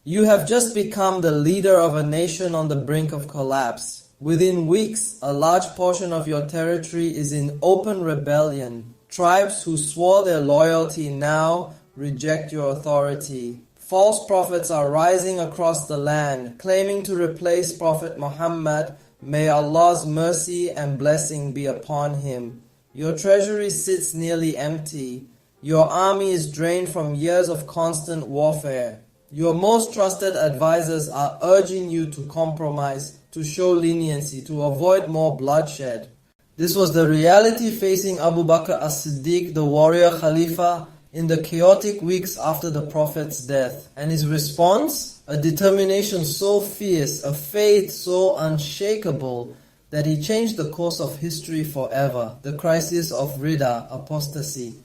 You have just become the leader of a nation on the brink of collapse. Within weeks, a large portion of your territory is in open rebellion. Tribes who swore their loyalty now reject your authority. False prophets are rising across the land, claiming to replace Prophet Muhammad. May Allah's mercy and blessing be upon him. Your treasury sits nearly empty. Your army is drained from years of constant warfare. Your most trusted advisors are urging you to compromise, to show leniency, to avoid more bloodshed. This was the reality facing Abu Bakr As Siddiq, the warrior Khalifa, in the chaotic weeks after the Prophet's death. And his response? A determination so fierce, a faith so unshakable, that he changed the course of history forever. The crisis of Riddah, apostasy.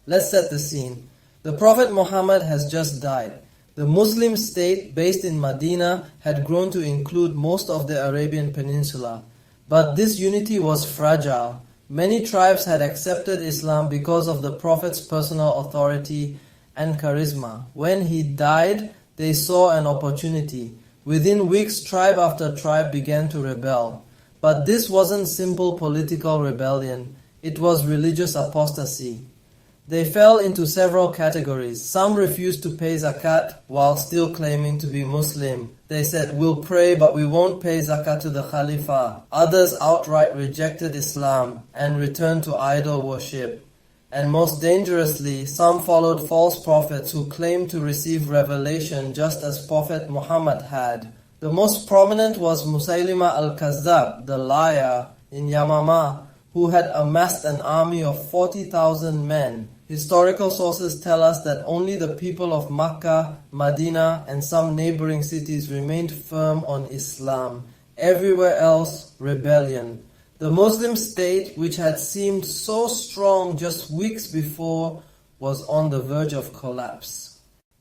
Let's set the scene. The Prophet Muhammad has just died. The Muslim state based in Medina had grown to include most of the Arabian Peninsula. But this unity was fragile. Many tribes had accepted Islam because of the Prophet's personal authority and charisma. When he died, they saw an opportunity. Within weeks, tribe after tribe began to rebel. But this wasn't simple political rebellion. It was religious apostasy. They fell into several categories. Some refused to pay zakat while still claiming to be Muslim. They said, we'll pray but we won't pay zakat to the Khalifa. Others outright rejected Islam and returned to idol worship. And most dangerously, some followed false prophets who claimed to receive revelation just as Prophet Muhammad had. The most prominent was Musaylimah al-Kazzab, the liar, in Yamamah, who had amassed an army of 40,000 men. Historical sources tell us that only the people of Makkah, Medina, and some neighboring cities remained firm on Islam. Everywhere else, rebellion. The Muslim state, which had seemed so strong just weeks before, was on the verge of collapse.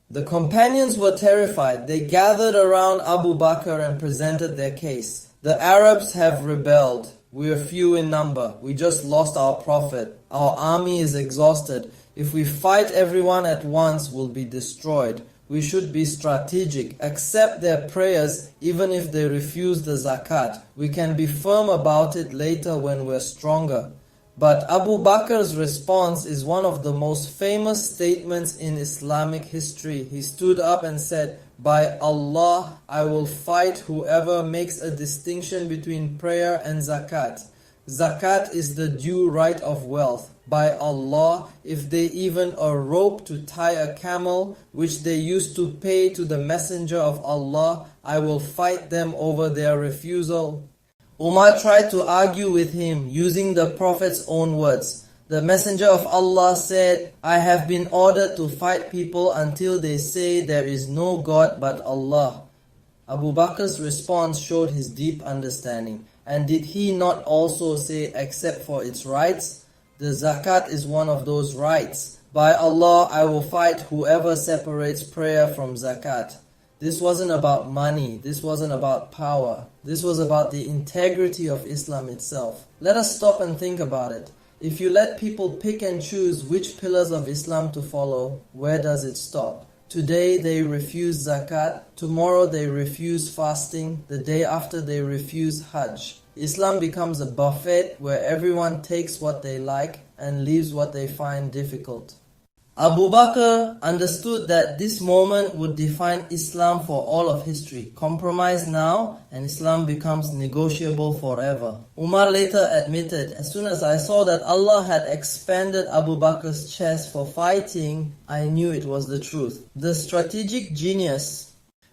The companions were terrified. They gathered around Abu Bakr and presented their case. The Arabs have rebelled. We are few in number. We just lost our prophet. Our army is exhausted. If we fight everyone at once, we'll be destroyed. We should be strategic. Accept their prayers even if they refuse the zakat. We can be firm about it later when we're stronger. But Abu Bakr's response is one of the most famous statements in Islamic history. He stood up and said, "By Allah, I will fight whoever makes a distinction between prayer and zakat. Zakat is the due right of wealth. By Allah, if they even a rope to tie a camel, which they used to pay to the Messenger of Allah, I will fight them over their refusal." Umar tried to argue with him using the Prophet's own words. The Messenger of Allah said, "I have been ordered to fight people until they say there is no God but Allah." Abu Bakr's response showed his deep understanding. And did he not also say, except for its rights? The zakat is one of those rights. By Allah, I will fight whoever separates prayer from zakat. This wasn't about money. This wasn't about power. This was about the integrity of Islam itself. Let us stop and think about it. If you let people pick and choose which pillars of Islam to follow, where does it stop? Today they refuse zakat, tomorrow they refuse fasting, the day after they refuse hajj. Islam becomes a buffet where everyone takes what they like and leaves what they find difficult. Abu Bakr understood that this moment would define Islam for all of history. Compromise now and Islam becomes negotiable forever. Umar later admitted, "As soon as I saw that Allah had expanded Abu Bakr's chest for fighting, I knew it was the truth." The strategic genius.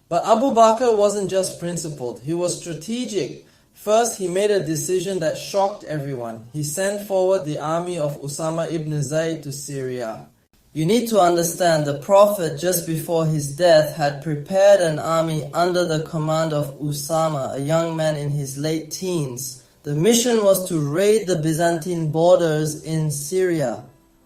But Abu Bakr wasn't just principled, he was strategic. First, he made a decision that shocked everyone. He sent forward the army of Usamah ibn Zayd to Syria. You need to understand, the Prophet just before his death had prepared an army under the command of Usamah, a young man in his late teens. The mission was to raid the Byzantine borders in Syria,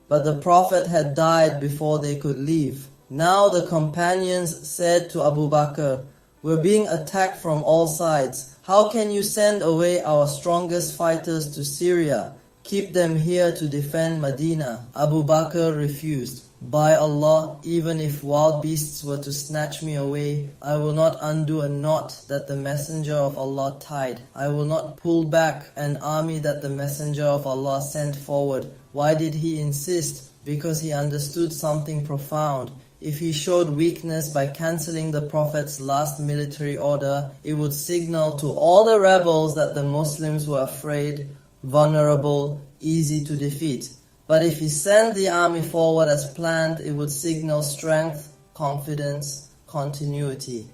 but the Prophet had died before they could leave. Now the companions said to Abu Bakr, "We're being attacked from all sides. How can you send away our strongest fighters to Syria? Keep them here to defend Medina." Abu Bakr refused. By Allah, even if wild beasts were to snatch me away, I will not undo a knot that the Messenger of Allah tied. I will not pull back an army that the Messenger of Allah sent forward. Why did he insist? Because he understood something profound. If he showed weakness by cancelling the Prophet's last military order, it would signal to all the rebels that the Muslims were afraid, vulnerable, easy to defeat. But if he sent the army forward as planned, it would signal strength, confidence, continuity.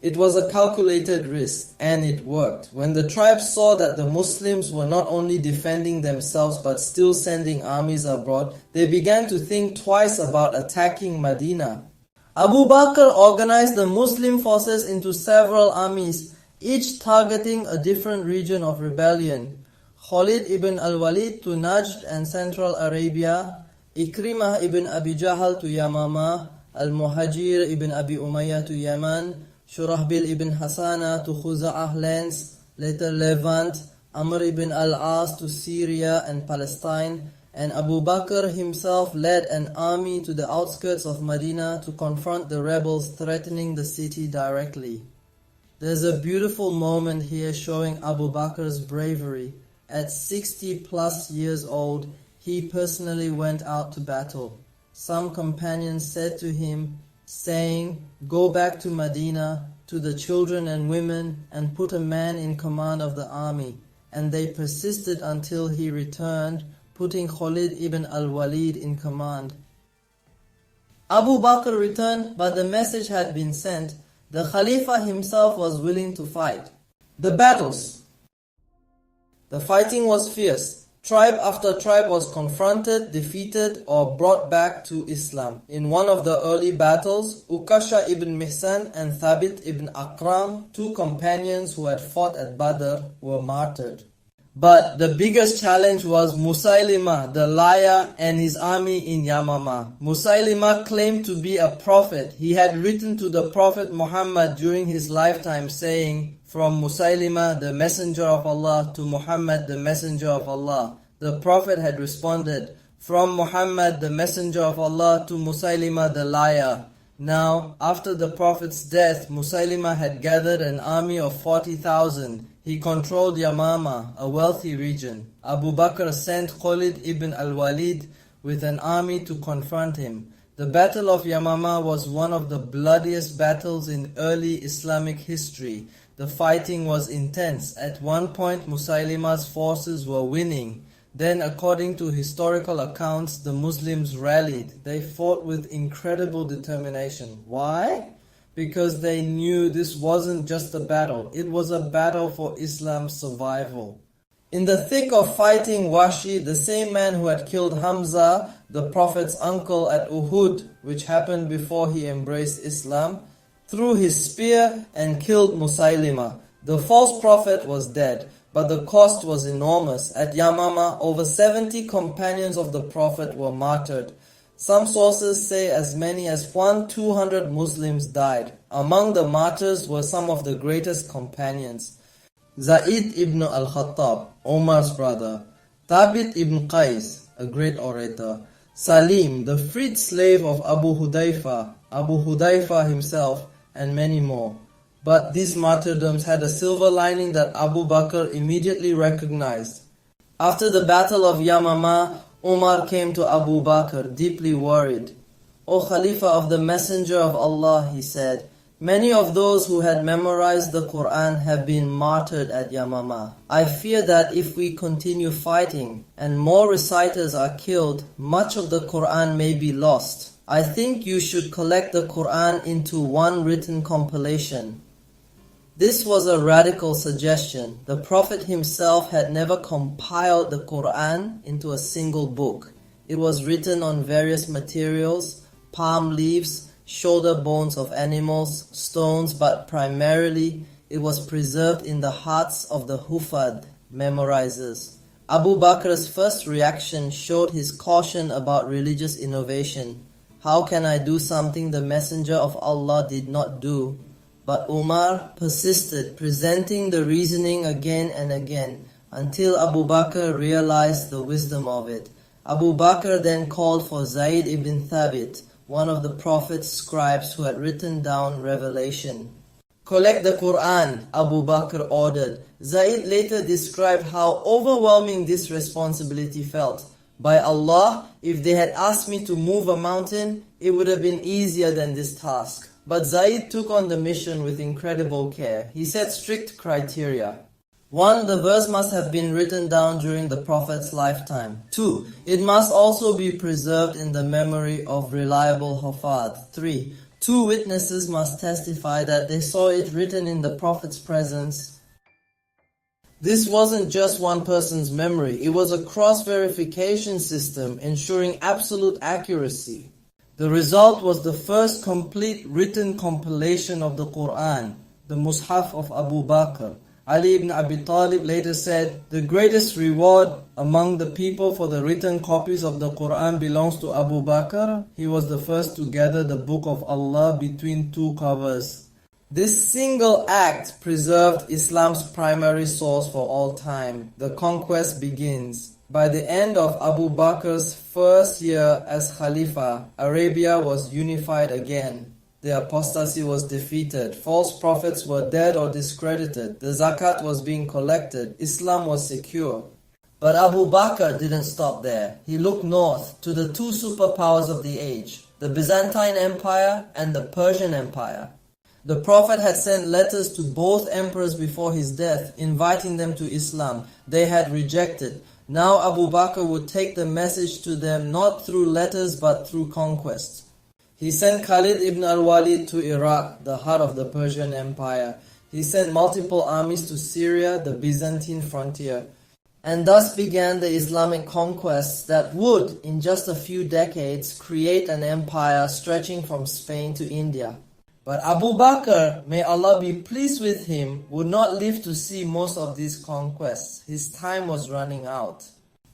It was a calculated risk, and it worked. When the tribes saw that the Muslims were not only defending themselves but still sending armies abroad, they began to think twice about attacking Medina. Abu Bakr organized the Muslim forces into several armies, each targeting a different region of rebellion. Khalid ibn al-Walid to Najd and Central Arabia, Ikrimah ibn Abi Jahl to Yamamah, Al-Muhajir ibn Abi Umayyah to Yemen, Shurahbil ibn Hassana to Khuza'ah lands, later Levant, Amr ibn al-As to Syria and Palestine, and Abu Bakr himself led an army to the outskirts of Medina to confront the rebels threatening the city directly. There's a beautiful moment here showing Abu Bakr's bravery. At 60 plus years old, he personally went out to battle. Some companions said to him, saying, "Go back to Medina, to the children and women, and put a man in command of the army." And they persisted until he returned, putting Khalid ibn al-Walid in command. Abu Bakr returned, but the message had been sent. The Khalifa himself was willing to fight. The battles. The fighting was fierce. Tribe after tribe was confronted, defeated, or brought back to Islam. In one of the early battles, Ukasha ibn Mihsan and Thabit ibn Akram, two companions who had fought at Badr, were martyred. But the biggest challenge was Musaylimah, the liar, and his army in Yamamah. Musaylimah claimed to be a prophet. He had written to the Prophet Muhammad during his lifetime saying, "From Musaylimah, the messenger of Allah, to Muhammad, the messenger of Allah." The Prophet had responded, "From Muhammad, the messenger of Allah, to Musaylimah, the liar." Now, after the Prophet's death, Musaylimah had gathered an army of 40,000. He controlled Yamamah, a wealthy region. Abu Bakr sent Khalid ibn al-Walid with an army to confront him. The Battle of Yamamah was one of the bloodiest battles in early Islamic history. The fighting was intense. At one point, Musaylimah's forces were winning. Then, according to historical accounts, the Muslims rallied. They fought with incredible determination. Why? Because they knew this wasn't just a battle. It was a battle for Islam's survival. In the thick of fighting Washi, the same man who had killed Hamza, the Prophet's uncle at Uhud, which happened before he embraced Islam, threw his spear and killed Musaylimah. The false prophet was dead, but the cost was enormous. At Yamamah, over 70 companions of the Prophet were martyred. Some sources say as many as 200 Muslims died. Among the martyrs were some of the greatest companions. Zaid ibn al-Khattab, Omar's brother. Thabit ibn Qais, a great orator. Salim, the freed slave of Abu Hudayfa himself, and many more. But these martyrdoms had a silver lining that Abu Bakr immediately recognized. After the Battle of Yamamah, Umar came to Abu Bakr, deeply worried. "O Khalifa of the Messenger of Allah," he said, "many of those who had memorized the Quran have been martyred at Yamamah. I fear that if we continue fighting and more reciters are killed, much of the Quran may be lost. I think you should collect the Quran into one written compilation." This was a radical suggestion. The Prophet himself had never compiled the Quran into a single book. It was written on various materials, palm leaves, shoulder bones of animals, stones, but primarily it was preserved in the hearts of the Hufad, memorizers. Abu Bakr's first reaction showed his caution about religious innovation. How can I do something the Messenger of Allah did not do? But Umar persisted, presenting the reasoning again and again, until Abu Bakr realized the wisdom of it. Abu Bakr then called for Zayd ibn Thabit, one of the Prophet's scribes who had written down revelation. Collect the Quran, Abu Bakr ordered. Zayd later described how overwhelming this responsibility felt. By Allah, if they had asked me to move a mountain, it would have been easier than this task. But Zayd took on the mission with incredible care. He set strict criteria. 1. The verse must have been written down during the Prophet's lifetime. 2. It must also be preserved in the memory of reliable Hafad. 3. 2 witnesses must testify that they saw it written in the Prophet's presence. This wasn't just one person's memory, it was a cross-verification system ensuring absolute accuracy. The result was the first complete written compilation of the Quran, the Mus'haf of Abu Bakr. Ali ibn Abi Talib later said, "The greatest reward among the people for the written copies of the Quran belongs to Abu Bakr. He was the first to gather the book of Allah between 2 covers." This single act preserved Islam's primary source for all time. The conquest begins. By the end of Abu Bakr's first year as Khalifa, Arabia was unified again. The apostasy was defeated. False prophets were dead or discredited. The zakat was being collected. Islam was secure. But Abu Bakr didn't stop there. He looked north to the 2 superpowers of the age, the Byzantine Empire and the Persian Empire. The Prophet had sent letters to both emperors before his death, inviting them to Islam. They had rejected. Now Abu Bakr would take the message to them not through letters but through conquest. He sent Khalid ibn al-Walid to Iraq, the heart of the Persian Empire. He sent multiple armies to Syria, the Byzantine frontier. And thus began the Islamic conquests that would, in just a few decades, create an empire stretching from Spain to India. But Abu Bakr, may Allah be pleased with him, would not live to see most of these conquests. His time was running out.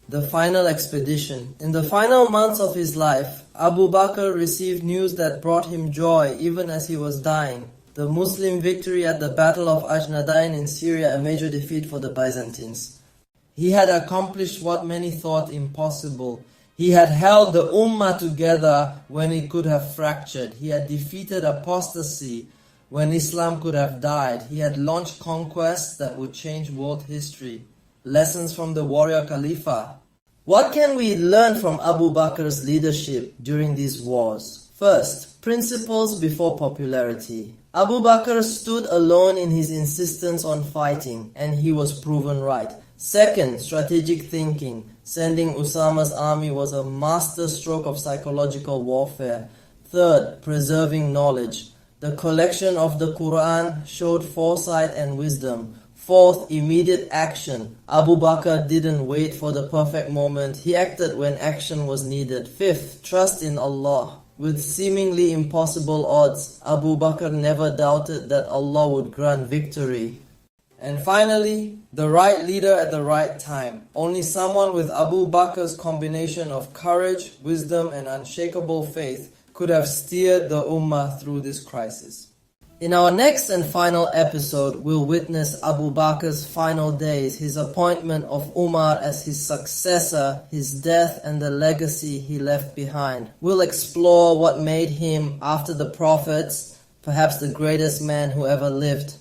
The final expedition. In the final months of his life, Abu Bakr received news that brought him joy even as he was dying. The Muslim victory at the Battle of Ajnadain in Syria, a major defeat for the Byzantines. He had accomplished what many thought impossible. He had held the ummah together when it could have fractured. He had defeated apostasy when Islam could have died. He had launched conquests that would change world history. Lessons from the warrior Khalifa. What can we learn from Abu Bakr's leadership during these wars? First, principles before popularity. Abu Bakr stood alone in his insistence on fighting, and he was proven right. Second, strategic thinking. Sending Usamah's army was a master stroke of psychological warfare. Third, preserving knowledge. The collection of the Quran showed foresight and wisdom. Fourth, immediate action. Abu Bakr didn't wait for the perfect moment. He acted when action was needed. Fifth, trust in Allah. With seemingly impossible odds, Abu Bakr never doubted that Allah would grant victory. And finally, the right leader at the right time. Only someone with Abu Bakr's combination of courage, wisdom and unshakable faith could have steered the ummah through this crisis. In our next and final episode, we'll witness Abu Bakr's final days, his appointment of Umar as his successor, his death and the legacy he left behind. We'll explore what made him, after the prophets, perhaps the greatest man who ever lived.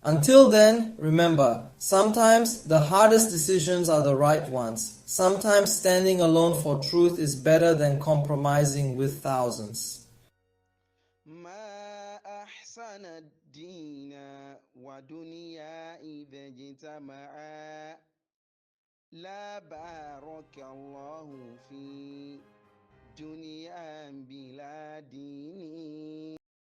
Until then, remember, sometimes the hardest decisions are the right ones. Sometimes standing alone for truth is better than compromising with thousands. الدين ودنيا إذا اجتمعا لا بارك الله فيه